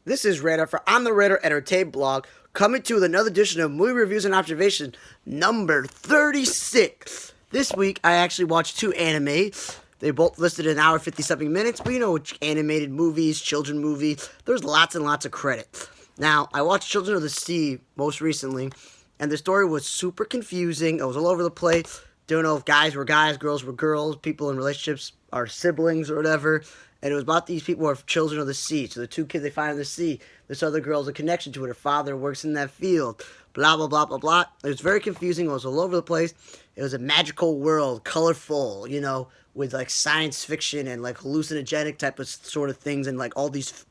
This is Radar for On the Radar Entertainment Blog, coming to with another edition of Movie Reviews and Observation, number 36. This week, I actually watched two anime. They both listed an hour 50-something minutes, but you know, animated movies, children movie, there's lots and lots of credit. Now, I watched Children of the Sea most recently, and the story was super confusing. It was all over the place. Don't know if guys were guys, girls were girls, people in relationships are siblings or whatever. And it was about these people who are children of the sea. So the two kids they find in the sea, this other girl has a connection to it. Her father works in that field. Blah, blah, blah, blah, blah. It was very confusing. It was all over the place. It was a magical world, colorful, you know, with like science fiction and like hallucinogenic type of sort of things and like all these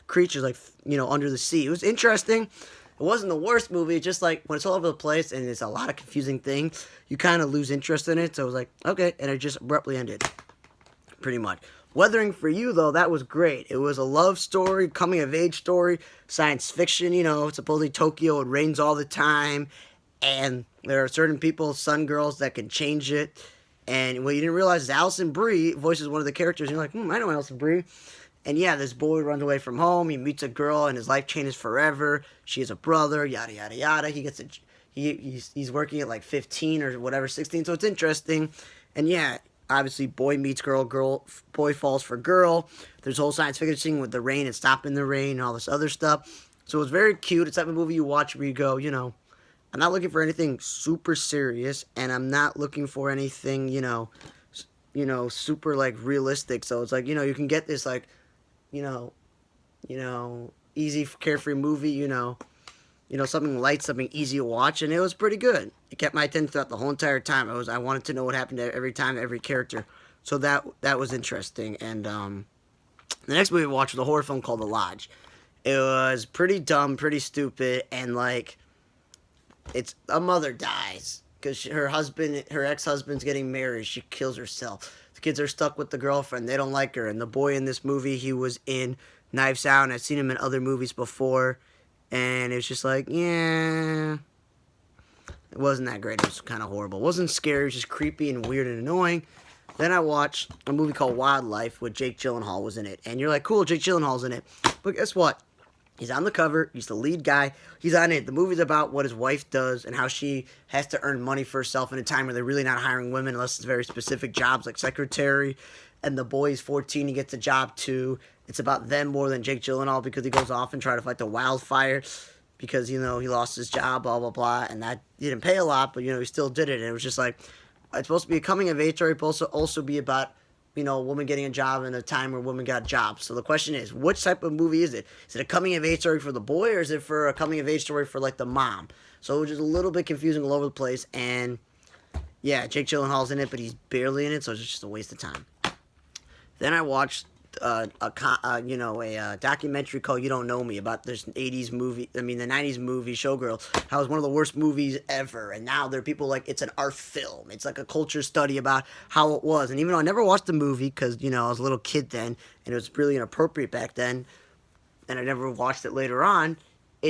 creatures like, you know, under the sea. It was interesting. It wasn't the worst movie, just like when it's all over the place and it's a lot of confusing things, you kind of lose interest in it. So it was like, okay, and it just abruptly ended, pretty much. Wuthering for You, though, that was great. It was a love story, coming of age story, science fiction, you know, supposedly Tokyo, it rains all the time, and there are certain people, sun girls, that can change it. And what you didn't realize is Alison Brie voices one of the characters, and you're like, I know Alison Brie. And yeah, this boy runs away from home, he meets a girl, and his life changes forever. She has a brother, yada, yada, yada. He gets a, he's working at like 15 or whatever, 16, so it's interesting. And yeah, obviously boy meets girl, boy falls for girl. There's a whole science fiction thing with the rain and stopping the rain and all this other stuff. So it's very cute. It's the type of movie you watch where you go, you know, I'm not looking for anything super serious, and I'm not looking for anything, super like realistic. So it's like, you know, you can get this like, you know, easy carefree movie, something light, something easy to watch, and it was pretty good. It kept my attention throughout the whole entire time. I wanted to know what happened to every time, every character. So that was interesting. And the next movie we watched was a horror film called The Lodge. It was pretty dumb, pretty stupid, and like, it's a mother dies because her ex-husband's getting married. She kills herself. The kids are stuck with the girlfriend. They don't like her. And the boy in this movie, he was in Knives Out, and I've seen him in other movies before. And it was just like, yeah, it wasn't that great. It was kind of horrible. It wasn't scary. It was just creepy and weird and annoying. Then I watched a movie called Wildlife with Jake Gyllenhaal was in it. And you're like, cool, Jake Gyllenhaal's in it. But guess what? He's on the cover. He's the lead guy. He's on it. The movie's about what his wife does and how she has to earn money for herself in a time where they're really not hiring women unless it's very specific jobs like secretary. And the boy's 14. He gets a job too. It's about them more than Jake Gyllenhaal because he goes off and try to fight the wildfire because, you know, he lost his job, blah, blah, blah. And that didn't pay a lot, but, you know, he still did it. And it was just like, it's supposed to be a coming of age story, but also be about, you know, a woman getting a job in a time where women got jobs. So the question is, which type of movie is it? Is it a coming of age story for the boy, or is it for a coming of age story for like the mom? So it was just a little bit confusing all over the place. And yeah, Jake Gyllenhaal's in it, but he's barely in it, so it's just a waste of time. Then I watched a documentary called "You Don't Know Me" about this '80s movie. I mean, the '90s movie Showgirl. How it was one of the worst movies ever, and now there are people like it's an art film. It's like a culture study about how it was. And even though I never watched the movie because I was a little kid then, and it was really inappropriate back then, and I never watched it later on.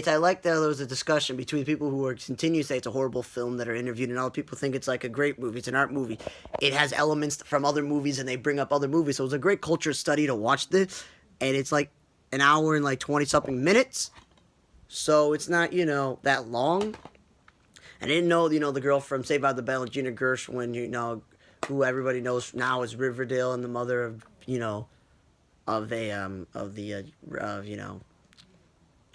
I like that there was a discussion between people who are continue to say it's a horrible film that are interviewed, and other people think it's like a great movie. It's an art movie. It has elements from other movies, and they bring up other movies. So it was a great culture study to watch this, and it's like an hour and like 20 something minutes. So it's not that long. I didn't know the girl from Saved by the Bell, Gina Gershwin, who everybody knows now is Riverdale and the mother of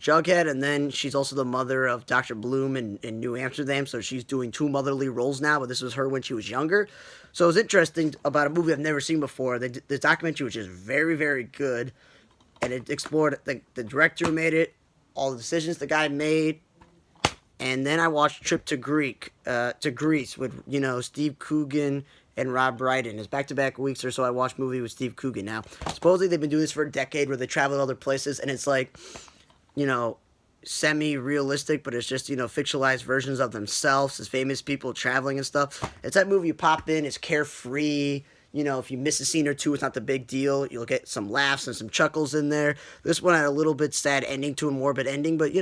Jughead, and then she's also the mother of Dr. Bloom in New Amsterdam, so she's doing two motherly roles now, but this was her when she was younger. So it was interesting about a movie I've never seen before. The documentary was just very, very good, and it explored the director who made it, all the decisions the guy made, and then I watched Trip to Greece with, Steve Coogan and Rob Brydon. It's back-to-back weeks or so I watched a movie with Steve Coogan. Now, supposedly they've been doing this for a decade where they travel to other places, and it's like, semi-realistic, but it's just, fictionalized versions of themselves as famous people traveling and stuff. It's that movie you pop in, it's carefree. If you miss a scene or two, it's not the big deal. You'll get some laughs and some chuckles in there. This one had a little bit sad ending to a morbid ending, but,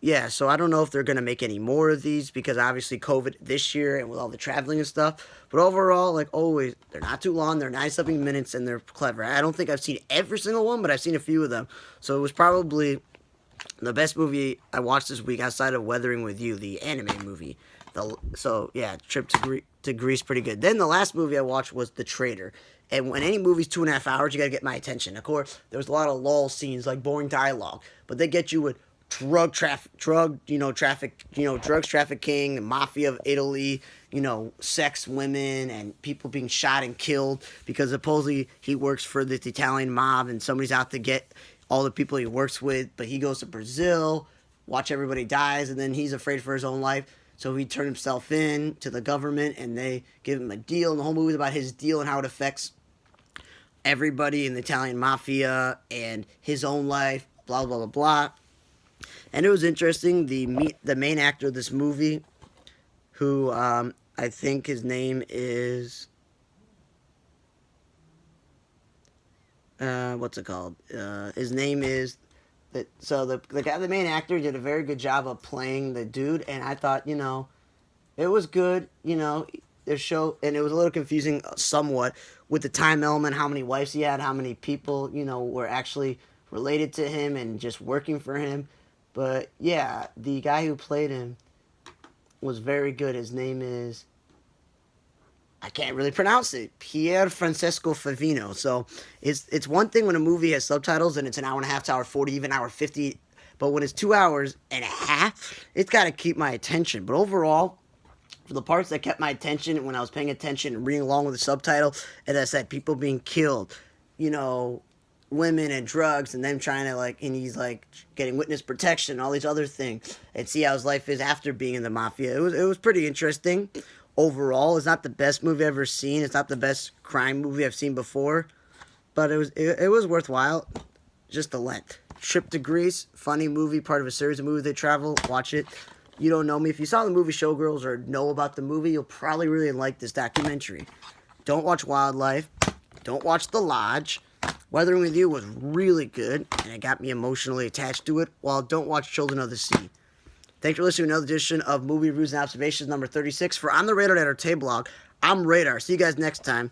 yeah, so I don't know if they're going to make any more of these because obviously COVID this year and with all the traveling and stuff. But overall, like always, they're not too long. They're 9 something minutes and they're clever. I don't think I've seen every single one, but I've seen a few of them. So it was probably the best movie I watched this week outside of Weathering with You, the anime movie. So yeah, Trip to Greece, pretty good. Then the last movie I watched was The Traitor. And when any movie's 2.5 hours, you gotta get my attention. Of course, there was a lot of lull scenes, like boring dialogue, but they get you with drugs trafficking, mafia of Italy, sex, women, and people being shot and killed because supposedly he works for this Italian mob and somebody's out to get all the people he works with, but he goes to Brazil, watch everybody dies, and then he's afraid for his own life. So he turned himself in to the government, and they give him a deal. And the whole movie is about his deal and how it affects everybody in the Italian mafia and his own life. Blah blah blah blah. And it was interesting. The main actor of this movie, who I think his name is what's it called? His name is that. So the main actor, did a very good job of playing the dude, and I thought it was good. The show, and it was a little confusing somewhat with the time element, how many wives he had, how many people were actually related to him and just working for him. But yeah, the guy who played him was very good. His name is, I can't really pronounce it, Pier Francesco Favino. So it's one thing when a movie has subtitles and it's an hour and a half to hour 40, even hour 50. But when it's 2 hours and a half, it's got to keep my attention. But overall, for the parts that kept my attention when I was paying attention and reading along with the subtitle, as I said, people being killed, women and drugs, and them trying to and he's getting witness protection, all these other things, and see how his life is after being in the mafia. It was pretty interesting. Overall, it's not the best movie I've ever seen. It's not the best crime movie I've seen before, but it was worthwhile. Just the length. Trip to Greece, funny movie, part of a series of movies they travel. Watch it. You don't know me. If you saw the movie Showgirls or know about the movie, you'll probably really like this documentary. Don't watch Wildlife. Don't watch The Lodge. Weathering with You was really good, and it got me emotionally attached to it, while don't watch Children of the Sea. Thanks for listening to another edition of Movie Reviews and Observations number 36. For On the Radar at our blog, I'm Radar. See you guys next time.